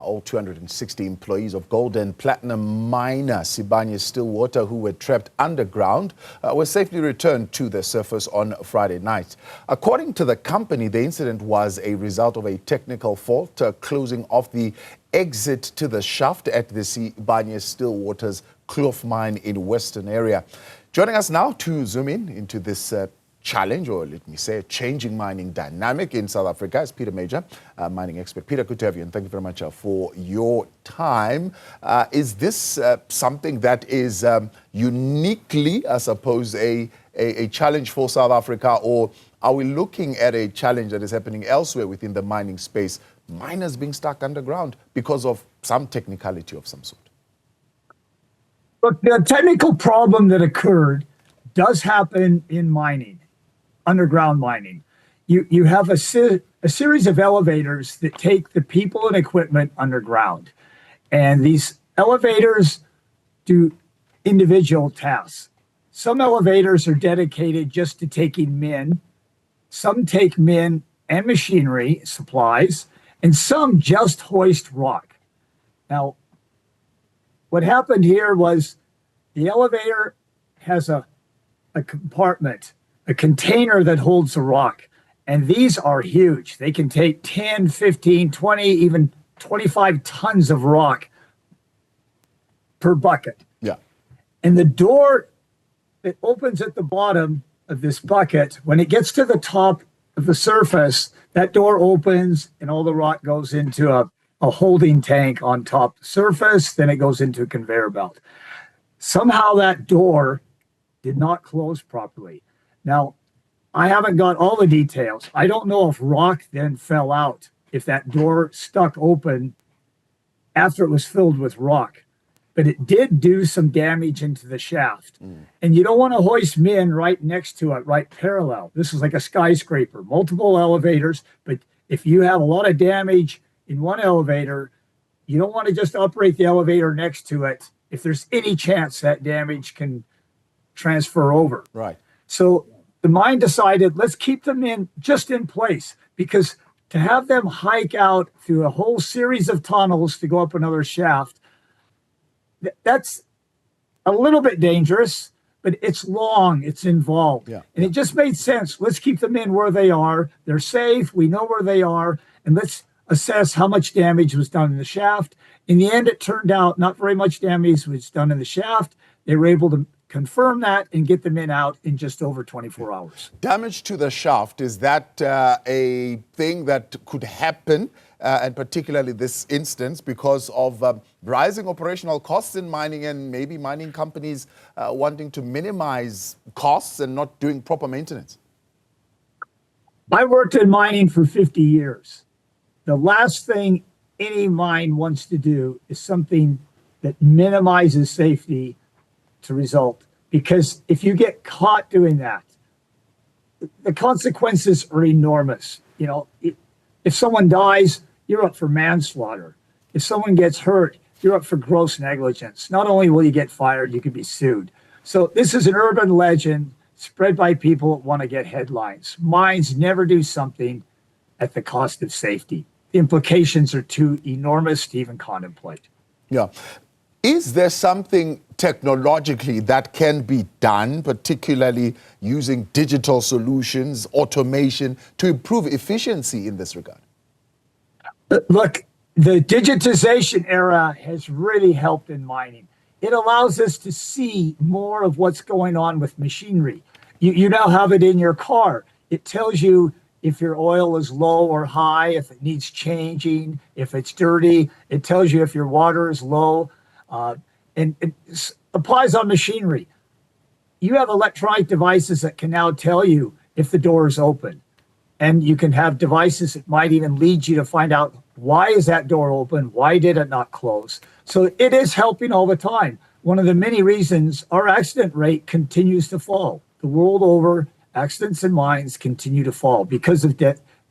All 260 employees of gold and platinum miner Sibanye-Stillwater, who were trapped underground, were safely returned to the surface on Friday night. According to the company, the incident was a result of a technical fault closing off the exit to the shaft at the Sibanye-Stillwater's Kloof mine in Western area. Joining us now to zoom into this challenge, or let me say, a changing mining dynamic in South Africa, is Peter Major, mining expert. Peter, good to have you, and thank you very much for your time. Is this something that is uniquely, I suppose, a challenge for South Africa, or are we looking at a challenge that is happening elsewhere within the mining space, miners being stuck underground because of some technicality of some sort? Look, the technical problem that occurred does happen in mining. Underground mining. You have a series of elevators that take the people and equipment underground. And these elevators do individual tasks. Some elevators are dedicated just to taking men. Some take men and machinery, supplies, and some just hoist rock. Now, what happened here was the elevator has a compartment, a container that holds the rock. And these are huge. They can take 10, 15, 20, even 25 tons of rock per bucket. Yeah. And the door that opens at the bottom of this bucket, when it gets to the top of the surface, that door opens and all the rock goes into a holding tank on top of the surface. Then it goes into a conveyor belt. Somehow that door did not close properly. Now, I haven't got all the details. I don't know if rock then fell out, if that door stuck open after it was filled with rock. But it did do some damage into the shaft. And you don't want to hoist men right next to it, right parallel. This is like a skyscraper, multiple elevators. But if you have a lot of damage in one elevator, you don't want to just operate the elevator next to it if there's any chance that damage can transfer over. Right. So the mine decided, let's keep them in place, because to have them hike out through a whole series of tunnels to go up another shaft, that's a little bit dangerous, but it's long, it's involved. Yeah. And it just made sense. Let's keep them in where they are. They're safe. We know where they are. And let's assess how much damage was done in the shaft. In the end, it turned out not very much damage was done in the shaft. They were able to confirm that and get the men out in just over 24 hours. Damage to the shaft, is that a thing that could happen, and particularly this instance, because of rising operational costs in mining and maybe mining companies wanting to minimize costs and not doing proper maintenance? I worked in mining for 50 years. The last thing any mine wants to do is something that minimizes safety to result, because if you get caught doing that, the consequences are enormous. You know, if someone dies, you're up for manslaughter. If someone gets hurt, you're up for gross negligence. Not only will you get fired, you can be sued. So this is an urban legend spread by people that want to get headlines. Mines never do something at the cost of safety. The implications are too enormous to even contemplate. Yeah. Is there something technologically that can be done, particularly using digital solutions, automation, to improve efficiency in this regard? Look, the digitization era has really helped in mining. It allows us to see more of what's going on with machinery. You now have it in your car. It tells you if your oil is low or high, if it needs changing, if it's dirty. It tells you if your water is low. And it applies on machinery. You have electronic devices that can now tell you if the door is open. And you can have devices that might even lead you to find out, why is that door open? Why did it not close? So it is helping all the time. One of the many reasons our accident rate continues to fall. The world over, accidents in mines continue to fall because of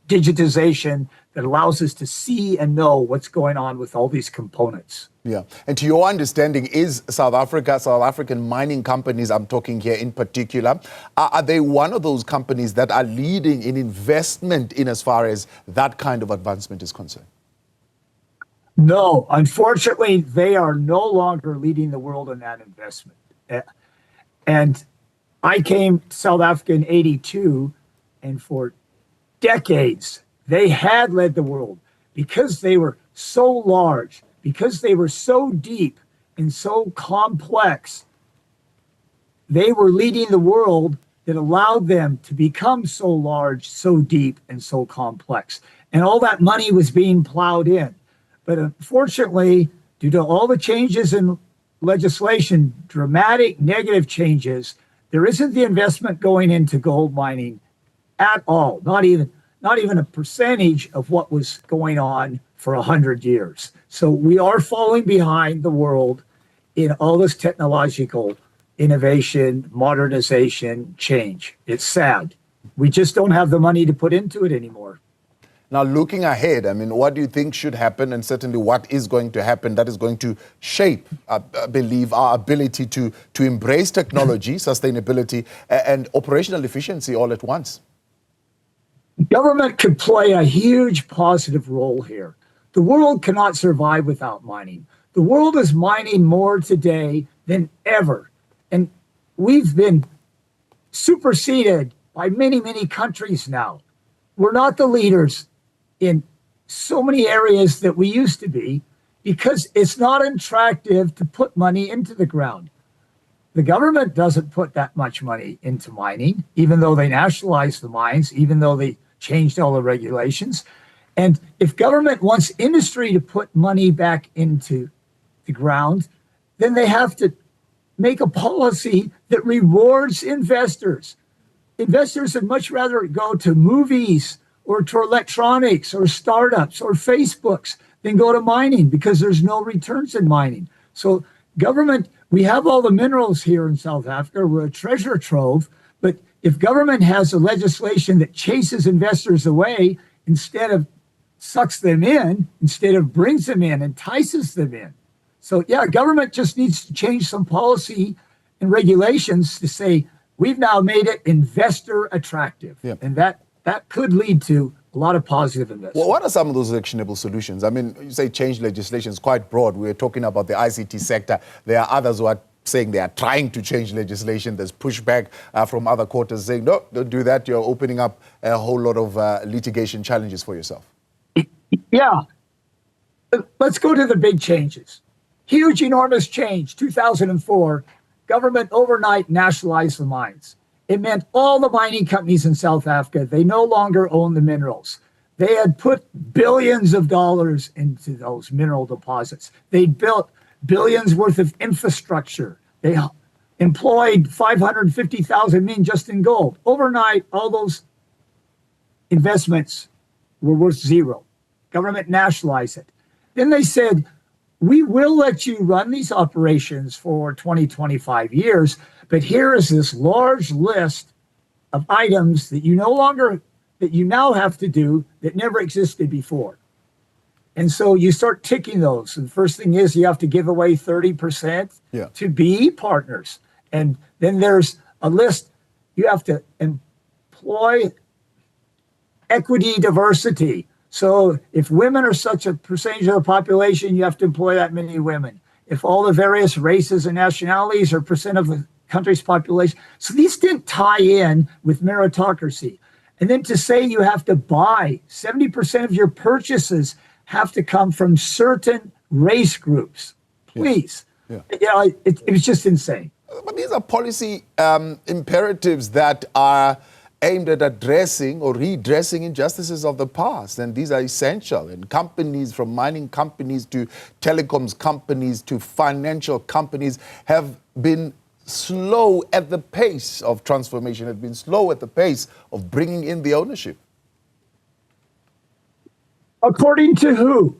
digitization that allows us to see and know what's going on with all these components. Yeah. And to your understanding, is South African mining companies, I'm talking here in particular, are they one of those companies that are leading in investment in as far as that kind of advancement is concerned? No, unfortunately, they are no longer leading the world in that investment. And I came to South Africa in 82, and for decades, they had led the world because they were so large, because they were so deep and so complex. They were leading the world that allowed them to become so large, so deep, and so complex. And all that money was being plowed in. But unfortunately, due to all the changes in legislation, dramatic negative changes, there isn't the investment going into gold mining at all, not even a percentage of what was going on for 100 years. So we are falling behind the world in all this technological innovation, modernization, change. It's sad. We just don't have the money to put into it anymore. Now, looking ahead, I mean, what do you think should happen, and certainly what is going to happen that is going to shape, I believe, our ability to embrace technology, sustainability, and operational efficiency all at once? Government could play a huge positive role here. The world cannot survive without mining. The world is mining more today than ever. And we've been superseded by many, many countries now. We're not the leaders in so many areas that we used to be because it's not attractive to put money into the ground. The government doesn't put that much money into mining, even though they nationalized the mines, even though they changed all the regulations. And if government wants industry to put money back into the ground, then they have to make a policy that rewards investors. Investors would much rather go to movies or to electronics or startups or Facebooks than go to mining because there's no returns in mining. So government, we have all the minerals here in South Africa. We're a treasure trove. But if government has a legislation that chases investors away instead of sucks them in, instead of brings them in, entices them in. So yeah, government just needs to change some policy and regulations to say, we've now made it investor attractive. Yeah. And that could lead to a lot of positive investment. Well, what are some of those actionable solutions? I mean, you say change legislation is quite broad. We're talking about the ICT sector. There are others who are saying they are trying to change legislation. There's pushback from other quarters saying, no, don't do that. You're opening up a whole lot of litigation challenges for yourself. Yeah. Let's go to the big changes. Huge, enormous change. 2004, government overnight nationalized the mines. It meant all the mining companies in South Africa, they no longer own the minerals. They had put billions of dollars into those mineral deposits. They built billions worth of infrastructure. They employed 550,000 men just in gold. Overnight, all those investments were worth zero. Government nationalized it. Then they said, we will let you run these operations for 20, 25 years, but here is this large list of items that you now have to do that never existed before. And so you start ticking those. And the first thing is you have to give away 30% to BE partners. And then there's a list. You have to employ equity, diversity. So if women are such a percentage of the population, you have to employ that many women. If all the various races and nationalities are percent of the country's population. So these didn't tie in with meritocracy. And then to say you have to buy 70% of your purchases have to come from certain race groups. Please. It was just insane. But these are policy imperatives that are aimed at addressing or redressing injustices of the past. And these are essential. And companies, from mining companies to telecoms companies to financial companies, have been slow at the pace of transformation, have been slow at the pace of bringing in the ownership. According to who?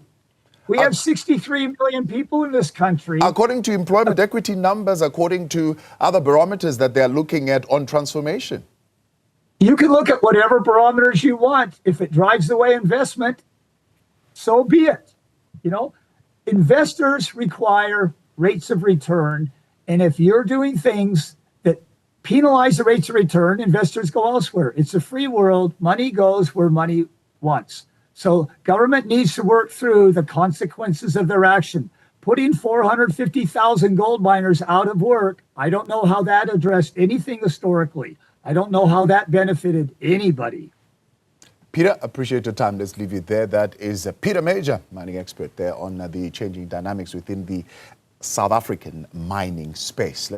We have 63 million people in this country. According to employment equity numbers, according to other barometers that they're looking at on transformation. You can look at whatever barometers you want. If it drives away investment, so be it. Investors require rates of return. And if you're doing things that penalize the rates of return, investors go elsewhere. It's a free world. Money goes where money wants. So government needs to work through the consequences of their action. Putting 450,000 gold miners out of work, I don't know how that addressed anything historically. I don't know how that benefited anybody. Peter, appreciate your time. Let's leave it there. That is Peter Major, mining expert there on the changing dynamics within the South African mining space.